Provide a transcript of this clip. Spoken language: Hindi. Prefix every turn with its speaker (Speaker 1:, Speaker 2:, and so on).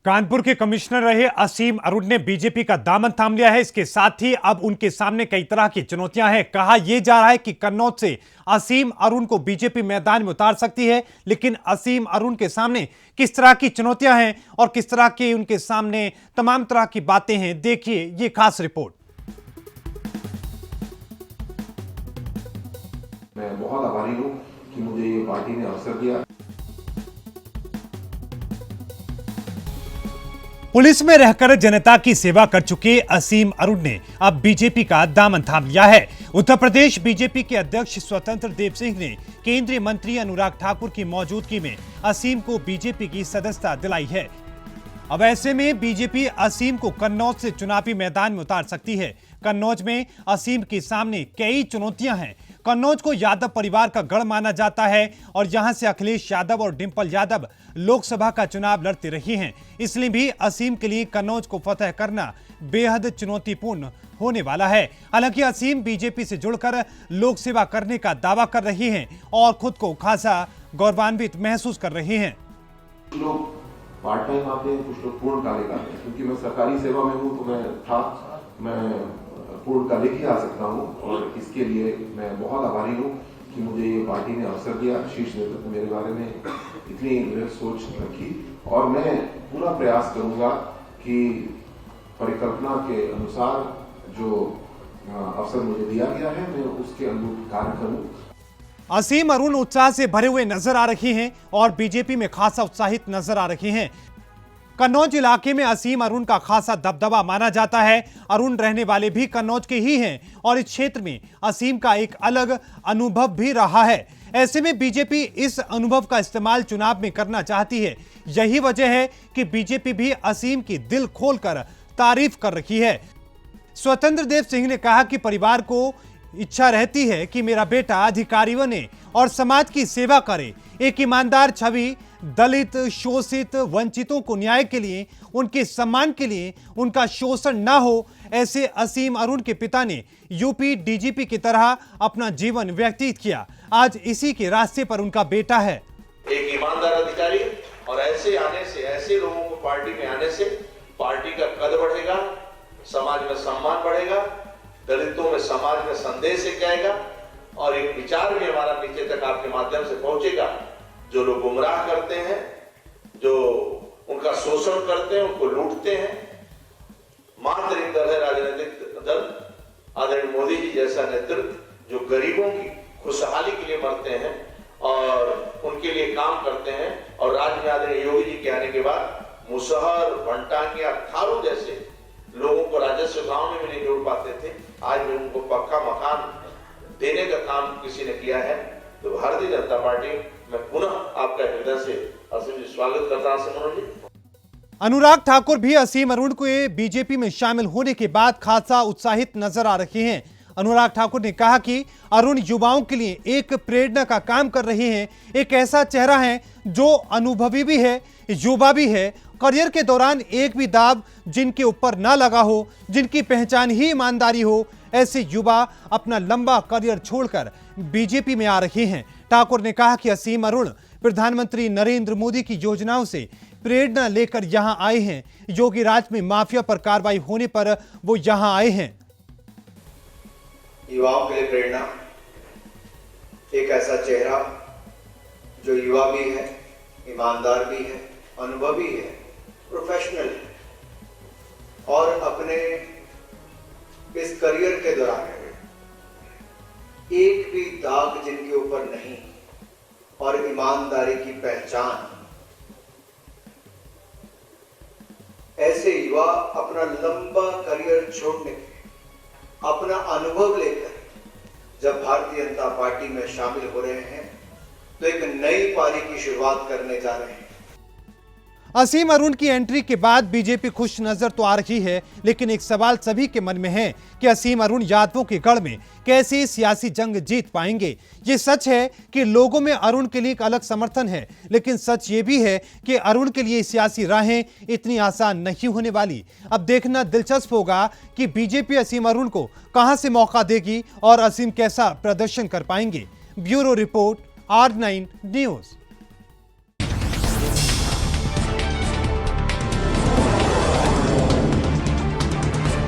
Speaker 1: कानपुर के कमिश्नर रहे असीम अरुण ने बीजेपी का दामन थाम लिया है। इसके साथ ही अब उनके सामने कई तरह की चुनौतियां हैं। कहा यह जा रहा है कि कन्नौज से असीम अरुण को बीजेपी मैदान में उतार सकती है, लेकिन असीम अरुण के सामने किस तरह की चुनौतियां हैं और किस तरह के उनके सामने तमाम तरह की बातें हैं, देखिए ये खास रिपोर्ट।
Speaker 2: मैं बहुत आभारी हूं कि मुझे ये पार्टी ने अवसर दिया।
Speaker 1: पुलिस में रहकर जनता की सेवा कर चुके असीम अरुण ने अब बीजेपी का दामन थाम लिया है। उत्तर प्रदेश बीजेपी के अध्यक्ष स्वतंत्र देव सिंह ने केंद्रीय मंत्री अनुराग ठाकुर की मौजूदगी में असीम को बीजेपी की सदस्यता दिलाई है। अब ऐसे में बीजेपी असीम को कन्नौज से चुनावी मैदान में उतार सकती है। कन्नौज में असीम के सामने कई चुनौतियां हैं। कन्नौज को यादव परिवार का गढ़ माना जाता है और यहां से अखिलेश यादव और डिंपल यादव लोकसभा का चुनाव लड़ते रहे हैं। इसलिए भी असीम के लिए कन्नौज को फतह करना बेहद चुनौतीपूर्ण होने वाला है। हालांकि असीम बीजेपी से जुड़कर लोक सेवा करने का दावा कर रहे हैं और खुद को खासा गौरवान्वित महसूस कर रहे हैं।
Speaker 2: लोग पार्ट टाइम आते हैं, कुछ लोग पूर्णकालिक आते हैं। क्योंकि मैं सरकारी सेवा में हूँ तो मैं पूर्णकालिक ही आ सकता हूँ और इसके लिए मैं बहुत आभारी हूँ कि मुझे ये पार्टी ने अवसर दिया। शीर्ष नेतृत्व ने मेरे बारे में इतनी सोच रखी और मैं पूरा प्रयास करूंगा कि परिकल्पना के अनुसार जो अवसर मुझे दिया गया है मैं उसके अनुरूप कार्य करूं।
Speaker 1: असीम अरुण उत्साह से भरे हुए नजर आ रही हैं और बीजेपी में खासा उत्साहित नजर आ रही हैं। कन्नौज इलाके में असीम अरुण का खासा दबदबा माना जाता है। अरुण रहने वाले भी कन्नौज के ही हैं और इस क्षेत्र में असीम का एक अलग अनुभव भी रहा है। ऐसे में बीजेपी इस अनुभव का इस्तेमाल चुनाव में करना चाहती है। यही वजह है कि बीजेपी भी असीम की दिल खोलकर तारीफ कर रही है। स्वतंत्र देव सिंह ने कहा कि परिवार को इच्छा रहती है कि मेरा बेटा अधिकारी बने और समाज की सेवा करे। एक ईमानदार छवि दलित, शोषित, वंचितों को न्याय के लिए, उनके सम्मान के लिए उनका शोषण ना हो, ऐसे असीम अरुण के पिता ने यूपी डीजीपी की तरह अपना जीवन व्यतीत किया। आज इसी के रास्ते पर उनका बेटा है।
Speaker 3: एक ईमानदार अधिकारी और ऐसे आने से, ऐसे लोगों को पार्टी में आने से पार्टी का कद बढ़ेगा, समाज में सम्मान बढ़ेगा, दलितों में समाज में संदेश एक जाएगा और एक विचार भी हमारा नीचे तक आपके माध्यम से पहुंचेगा। जो लोग गुमराह करते हैं, जो उनका शोषण करते हैं, उनको लूटते हैं, मात्र एक दल है राजनीतिक दल, आदरणीय मोदी जी जैसा नेतृत्व जो गरीबों की खुशहाली के लिए मरते हैं और उनके लिए काम करते हैं। और राज्य में आदरणीय योगी जी के आने के बाद मुसहर, वनटांगिया, थारू जैसे लोगों को राजस्व गांव में भी नहीं जोड़ पाते थे, आज भी उनको पक्का मकान देने का काम किसी ने किया है। तो भारतीय जनता पार्टी मैं पुनः आपका हृदय से असीम जी स्वागत करता हूं।
Speaker 1: अनुराग ठाकुर भी असीम अरुण को बीजेपी में शामिल होने के बाद खासा उत्साहित नजर आ रहे हैं। अनुराग ठाकुर ने कहा कि अरुण युवाओं के लिए एक प्रेरणा का काम कर रहे हैं। एक ऐसा चेहरा है जो अनुभवी भी है, युवा भी है। करियर के दौरान एक भी दाव जिनके ऊपर ना लगा हो, जिनकी पहचान ही ईमानदारी हो, ऐसे युवा अपना लंबा करियर छोड़कर बीजेपी में आ रहे हैं। ठाकुर ने कहा कि असीम अरुण प्रधानमंत्री नरेंद्र मोदी की योजनाओं से प्रेरणा लेकर यहां आए हैं। योगी राज में माफिया पर कार्रवाई होने पर वो यहां आए हैं।
Speaker 4: युवाओं के लिए प्रेरणा, एक ऐसा चेहरा जो युवा भी है, ईमानदार भी है, अनुभवी है, प्रोफेशनल है और अपने इस करियर के दौरान एक भी दाग जिनके ऊपर नहीं और ईमानदारी की पहचान। ऐसे युवा अपना लंबा करियर छोड़ने के, अपना अनुभव लेकर जब भारतीय जनता पार्टी में शामिल हो रहे हैं तो एक नई पारी की शुरुआत करने जा रहे हैं।
Speaker 1: असीम अरुण की एंट्री के बाद बीजेपी खुश नजर तो आ रही है, लेकिन एक सवाल सभी के मन में है कि असीम अरुण यादवों के गढ़ में कैसे सियासी जंग जीत पाएंगे। ये सच है कि लोगों में अरुण के लिए एक अलग समर्थन है, लेकिन सच ये भी है कि अरुण के लिए सियासी राहें इतनी आसान नहीं होने वाली। अब देखना दिलचस्प होगा कि बीजेपी असीम अरुण को कहां से मौका देगी और असीम कैसा प्रदर्शन कर पाएंगे। Bureau report, R9 news.